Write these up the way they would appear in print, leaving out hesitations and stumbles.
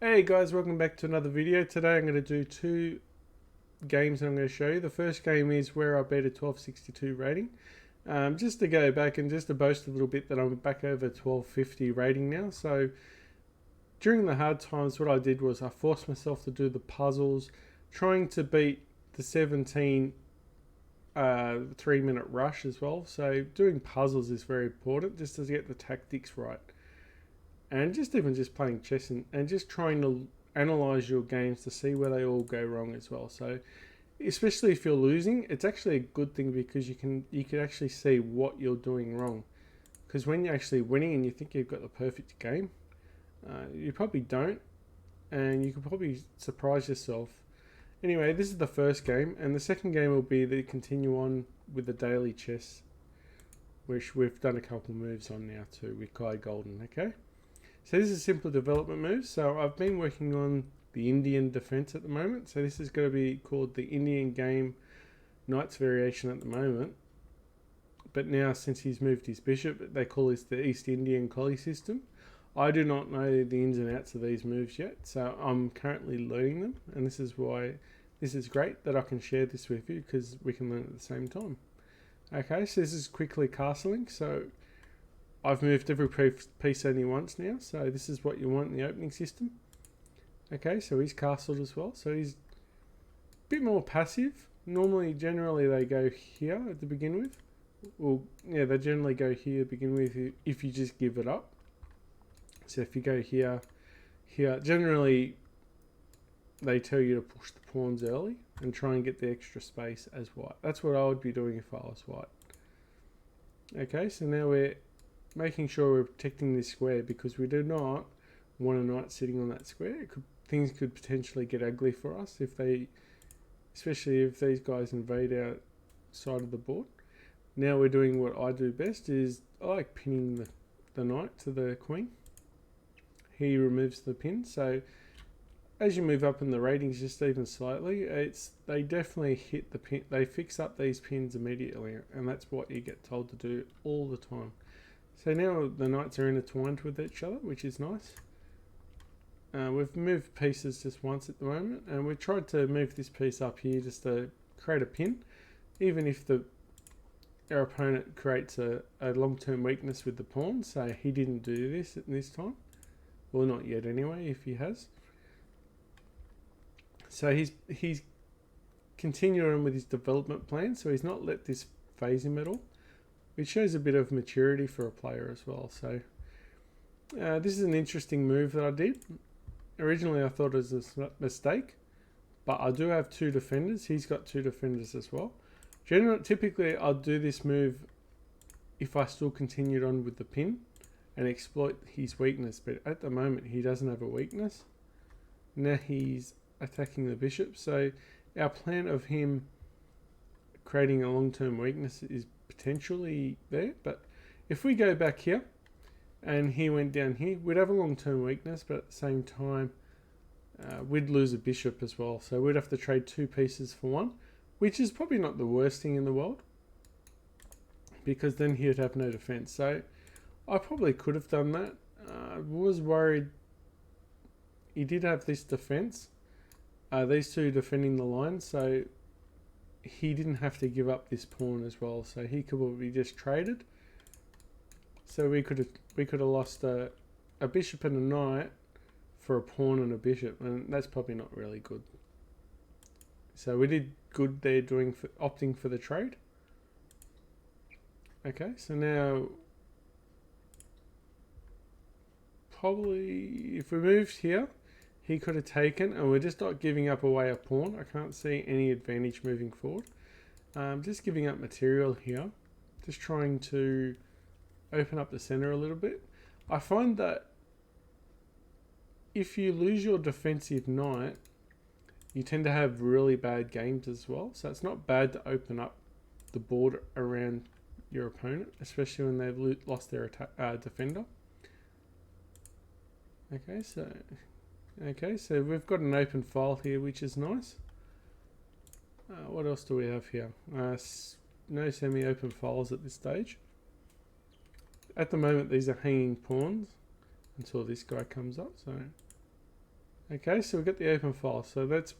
Hey guys, welcome back to another video. Today I'm going to do two games that I'm going to show you. The first game is where I beat a 1262 rating. Just to go back and just to boast a little bit that I'm back over 1250 rating now. So during the hard times, what I did was I forced myself to do the puzzles, trying to beat the 17 3-minute rush as well. So doing puzzles is very important just to get the tactics right. And just even just playing chess and just trying to analyze your games to see where they all go wrong as well. So especially if you're losing, it's actually a good thing because you can actually see what you're doing wrong. Because when you're actually winning and you think you've got the perfect game, you probably don't, and you can probably surprise yourself. Anyway, this is the first game, and the second game will be the continue on with the daily chess, which we've done a couple moves on now too with Kai Golden. Okay. So this is simple development moves. So I've been working on the Indian defense at the moment. So this is going to be called the Indian game Knight's variation at the moment. But now since he's moved his bishop, they call this the East Indian collie system. I do not know the ins and outs of these moves yet. So I'm currently learning them. And this is why this is great that I can share this with you because we can learn at the same time. Okay, so this is quickly castling. So I've moved every piece only once now, so this is what you want in the opening system. Okay, so he's castled as well, so he's a bit more passive. Generally they go here to begin with. Well, yeah, they generally go here to begin with if you just give it up. So if you go here, generally they tell you to push the pawns early and try and get the extra space as white. That's what I would be doing if I was white. Okay, so now we're making sure we're protecting this square because we do not want a knight sitting on that square. Things could potentially get ugly for us especially if these guys invade our side of the board. Now we're doing what I do best is I like pinning the knight to the queen. He removes the pin. So as you move up in the ratings just even slightly, they definitely hit the pin. They fix up these pins immediately, and that's what you get told to do all the time. So now the knights are intertwined with each other, which is nice. We've moved pieces just once at the moment, and we tried to move this piece up here just to create a pin. Even if our opponent creates a long-term weakness with the pawn, so he didn't do this at this time. Well, not yet anyway, if he has. So he's continuing with his development plan, so he's not let this phase him at all. It shows a bit of maturity for a player as well. So this is an interesting move that I did. Originally I thought it was a mistake, but I do have two defenders. He's got two defenders as well. Typically I'll do this move if I still continued on with the pin and exploit his weakness, but at the moment he doesn't have a weakness. Now he's attacking the bishop, so our plan of him creating a long-term weakness is potentially there, but if we go back here and he went down here, we'd have a long-term weakness, but at the same time we'd lose a bishop as well, so we'd have to trade two pieces for one, which is probably not the worst thing in the world because then he would have no defense. So I probably could have done that. I was worried he did have this defense, these two defending the line, so he didn't have to give up this pawn as well, so he could probably just traded. So we could have lost a bishop and a knight for a pawn and a bishop, and that's probably not really good. So we did good there opting for the trade. Okay, so now probably if we moved here, he could have taken, and we're just not giving up away a pawn. I can't see any advantage moving forward. Just giving up material here. Just trying to open up the center a little bit. I find that if you lose your defensive knight, you tend to have really bad games as well. So it's not bad to open up the board around your opponent, especially when they've lost their defender. Okay, so we've got an open file here, which is nice. What else do we have here? No semi-open files at this stage. At the moment, these are hanging pawns until this guy comes up. So Okay, so we've got the open file, so that's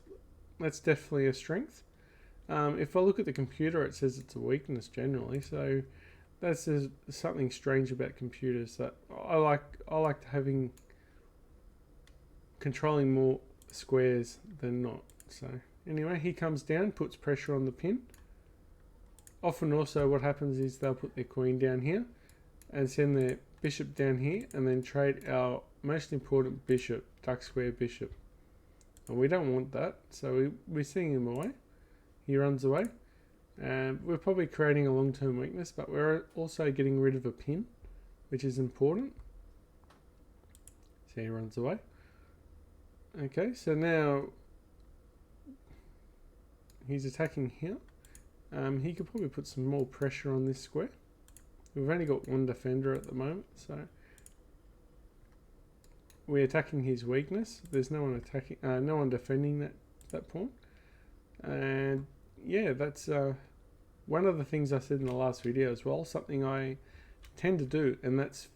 definitely a strength. If I look at the computer, it says it's a weakness generally, so that's something strange about computers that I like having controlling more squares than not. So anyway, he comes down, puts pressure on the pin. Often also what happens is they'll put their queen down here and send their bishop down here and then trade our most important bishop, duck square bishop. And we don't want that, so we're sending him away. He runs away. And we're probably creating a long-term weakness, but we're also getting rid of a pin, which is important. So he runs away. Okay, so now he's attacking here. He could probably put some more pressure on this square. We've only got one defender at the moment, so we're attacking his weakness. There's no one attacking, no one defending that pawn. And yeah, that's one of the things I said in the last video as well. Something I tend to do, and that's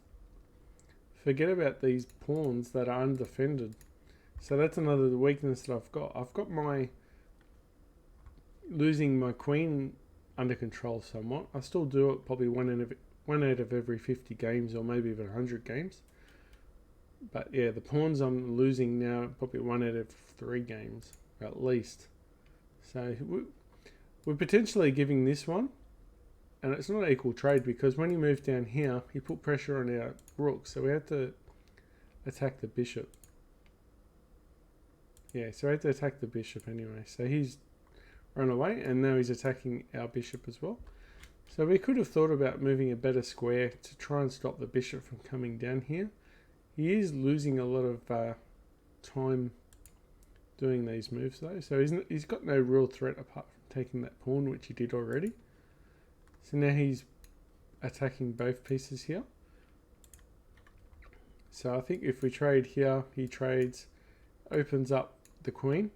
forget about these pawns that are undefended. So that's another weakness that I've got. I've got my losing my queen under control somewhat. I still do it probably one out of every 50 games, or maybe even 100 games. But yeah, the pawns I'm losing now probably 1 out of 3 games at least. So we're potentially giving this one, and it's not equal trade because when he moved down here, he put pressure on our rook, so we had to attack the bishop. Yeah, so we had to attack the bishop anyway. So he's run away, and now he's attacking our bishop as well. So we could have thought about moving a better square to try and stop the bishop from coming down here. He is losing a lot of time doing these moves though, so he's got no real threat apart from taking that pawn, which he did already. So now he's attacking both pieces here. So I think if we trade here, he trades, opens up the queen.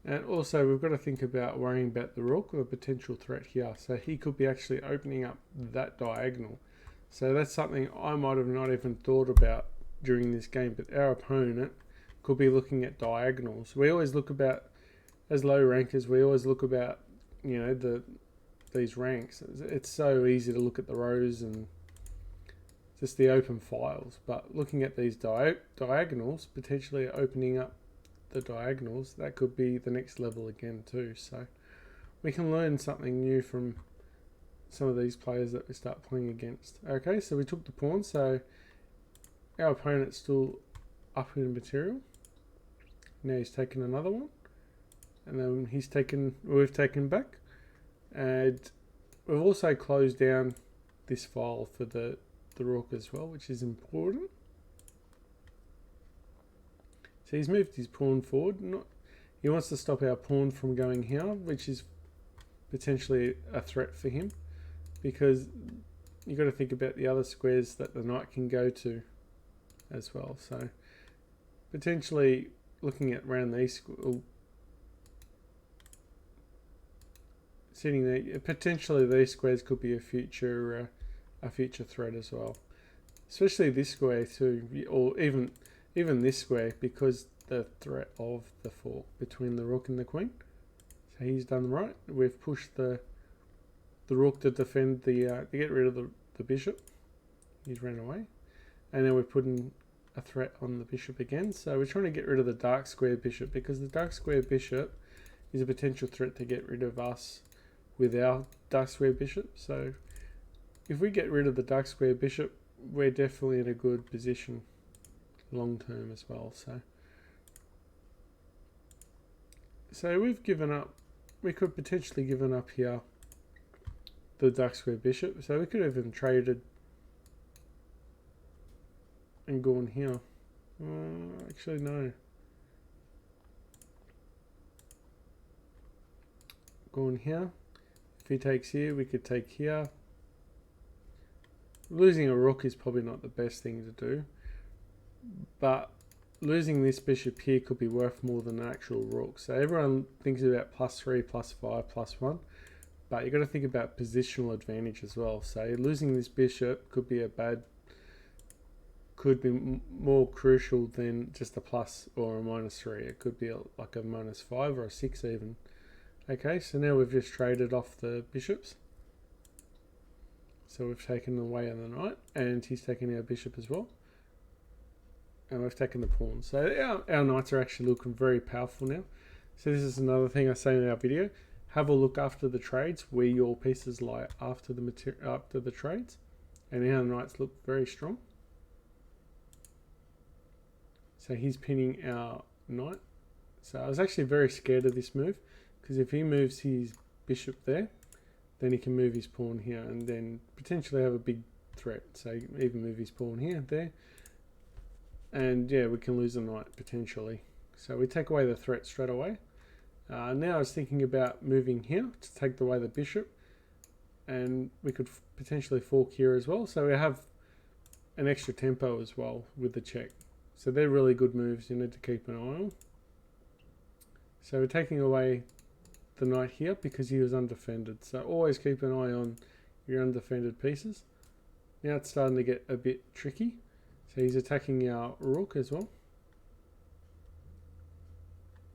And also we've got to think about worrying about the rook, or a potential threat here. So he could be actually opening up that diagonal. So that's something I might have not even thought about during this game, but our opponent could be looking at diagonals. We always look about, as low rankers, we always look about, you know, these ranks. It's so easy to look at the rows and just the open files, but looking at these diagonals, potentially opening up the diagonals, that could be the next level again too. So we can learn something new from some of these players that we start playing against. Okay, so we took the pawn, so our opponent's still up in material. Now he's taken another one, and then we've taken back, and we've also closed down this file for the rook as well, which is important. So he's moved his pawn forward. He wants to stop our pawn from going here, which is potentially a threat for him, because you've got to think about the other squares that the knight can go to as well. So potentially looking at around these, sitting there, potentially these squares could be a future threat as well, especially this square too, or even this square, because the threat of the fork between the rook and the queen. So he's done right. We've pushed the rook to defend to get rid of the bishop. He's ran away, and then we're putting a threat on the bishop again. So we're trying to get rid of the dark square bishop, because the dark square bishop is a potential threat to get rid of us with our dark square bishop. So if we get rid of the dark square bishop, we're definitely in a good position long term as well. So we've given up. We could potentially given up here the dark square bishop, so we could have even traded and gone here. Actually no, gone here. If he takes here, we could take here. Losing a rook is probably not the best thing to do, but losing this bishop here could be worth more than an actual rook. So everyone thinks about +3, +5, +1, but you've got to think about positional advantage as well. So losing this bishop could could be more crucial than just a plus or a -3. It could be like a -5 or a 6 even. Okay, so now we've just traded off the bishops. So we've taken away the knight, and he's taken our bishop as well. And we've taken the pawn. So our knights are actually looking very powerful now. So this is another thing I say in our video. Have a look after the trades where your pieces lie after the trades. And our knights look very strong. So he's pinning our knight. So I was actually very scared of this move, because if he moves his bishop there, then he can move his pawn here and then potentially have a big threat. So even move his pawn here, there. And yeah, we can lose the knight potentially. So we take away the threat straight away. Now I was thinking about moving here to take away the bishop. And we could potentially fork here as well. So we have an extra tempo as well with the check. So they're really good moves you need to keep an eye on. So we're taking away the knight here because he was undefended. So always keep an eye on your undefended pieces. Now it's starting to get a bit tricky. So he's attacking our rook as well.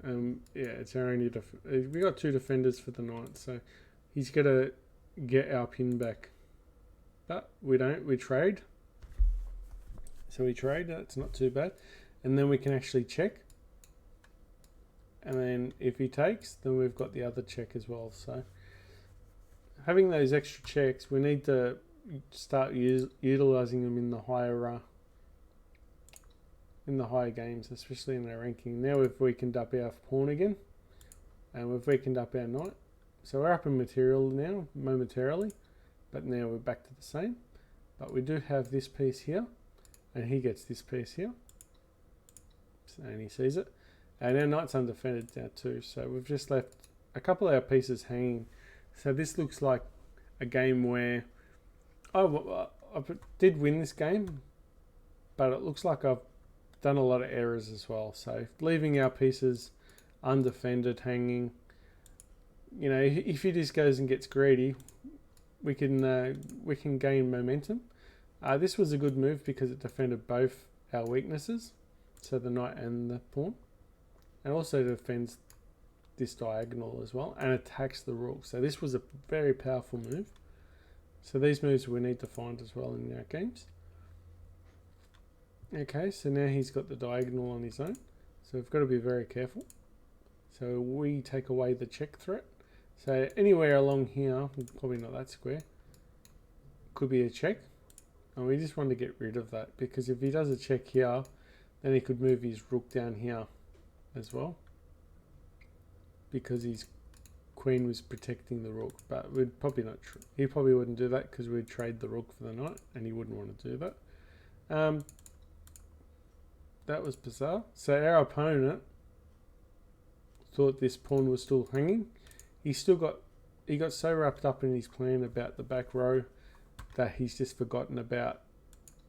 Yeah, it's our only we got 2 defenders for the knight, so he's gonna get our pin back. But we don't, we trade. So we trade, that's not too bad. And then we can actually check. And then if he takes, then we've got the other check as well. So having those extra checks, we need to start utilizing them in the higher games, especially in our ranking. Now we've weakened up our pawn again, and we've weakened up our knight. So we're up in material now, momentarily, but now we're back to the same. But we do have this piece here, and he gets this piece here, and he sees it. And our knight's undefended now too, so we've just left a couple of our pieces hanging. So this looks like a game where I did win this game, but it looks like I've done a lot of errors as well. So leaving our pieces undefended hanging, you know, if he just goes and gets greedy, we can gain momentum. This was a good move because it defended both our weaknesses, so the knight and the pawn, and also defends this diagonal as well and attacks the rook. So this was a very powerful move. So these moves we need to find as well in our games. Okay, so now he's got the diagonal on his own, so we've got to be very careful. So we take away the check threat. So anywhere along here, probably not that square, could be a check, and we just want to get rid of that, because if he does a check here, then he could move his rook down here as well, because his queen was protecting the rook. But we'd probably not, he probably wouldn't do that because we'd trade the rook for the knight, and he wouldn't want to do that. That was bizarre. So our opponent thought this pawn was still hanging. He got so wrapped up in his plan about the back row that he's just forgotten about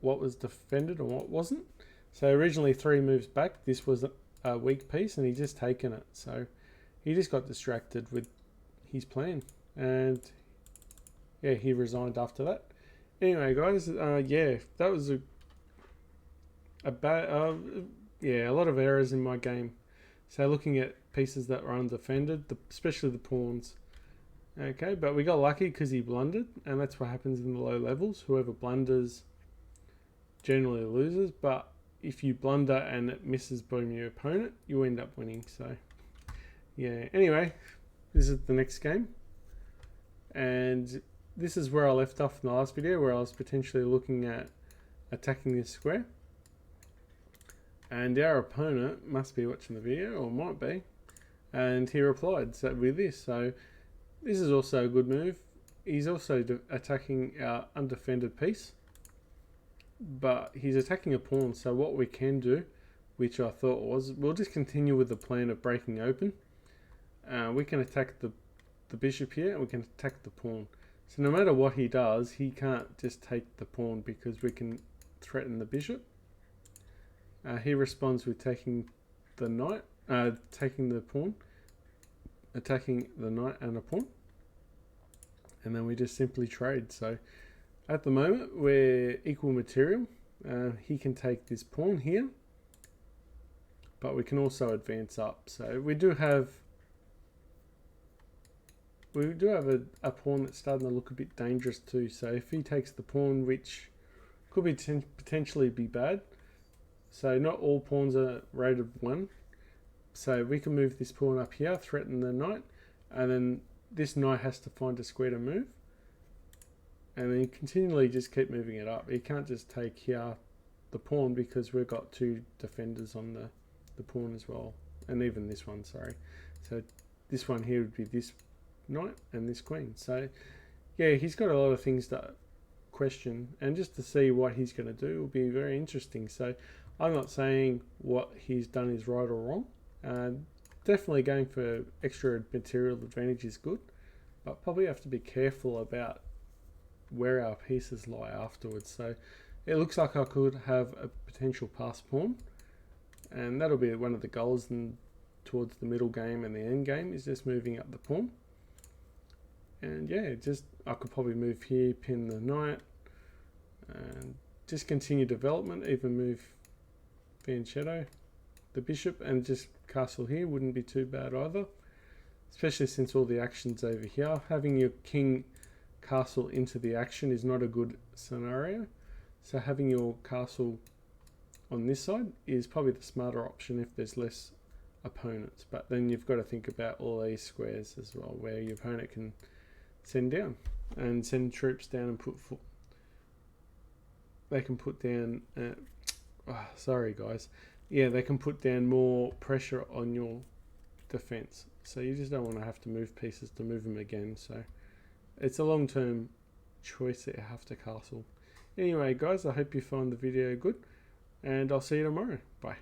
what was defended and what wasn't. So originally 3 moves back, this was a weak piece, and he just taken it. So he just got distracted with his plan, and yeah, he resigned after that. Anyway, guys, yeah, that was a lot of errors in my game. So looking at pieces that were undefended, especially the pawns. Okay, but we got lucky because he blundered, and that's what happens in the low levels. Whoever blunders generally loses, but if you blunder and it misses by your opponent, you end up winning. So yeah, anyway, this is the next game, and this is where I left off in the last video, where I was potentially looking at attacking this square. And our opponent must be watching the video, or might be, and he replied with this. So this is also a good move. He's also attacking our undefended piece, but he's attacking a pawn. So what we can do, which I thought was, we'll just continue with the plan of breaking open. We can attack the bishop here, and we can attack the pawn. So no matter what he does, he can't just take the pawn because we can threaten the bishop. He responds with taking the knight, taking the pawn, attacking the knight and a pawn, and then we just simply trade. So at the moment we're equal material, He can take this pawn here, but we can also advance up. So we do have a pawn that's starting to look a bit dangerous too. So if he takes the pawn, which could be potentially be bad. So not all pawns are rated 1. So we can move this pawn up here, threaten the knight, and then this knight has to find a square to move. And then continually just keep moving it up. You can't just take here the pawn because we've got 2 defenders on the pawn as well. And even this one, sorry. So this one here would be this knight and this queen. So yeah, he's got a lot of things to question, and just to see what he's going to do will be very interesting. So I'm not saying what he's done is right or wrong. Definitely going for extra material advantage is good, but probably have to be careful about where our pieces lie afterwards. So it looks like I could have a potential pass pawn, and that'll be one of the goals towards the middle game and the end game, is just moving up the pawn. And yeah, just I could probably move here, pin the knight, and just continue development, even move Fianchetto, the bishop, and just castle here wouldn't be too bad either, especially since all the action's over here. Having your king castle into the action is not a good scenario, so having your castle on this side is probably the smarter option if there's less opponents. But then you've got to think about all these squares as well, where your opponent can send down and send troops down and they can put down sorry guys, yeah, they can put down more pressure on your defense. So you just don't want to have to move pieces to move them again. So it's a long-term choice that you have to castle. Anyway guys, I hope you found the video good, and I'll see you tomorrow. Bye.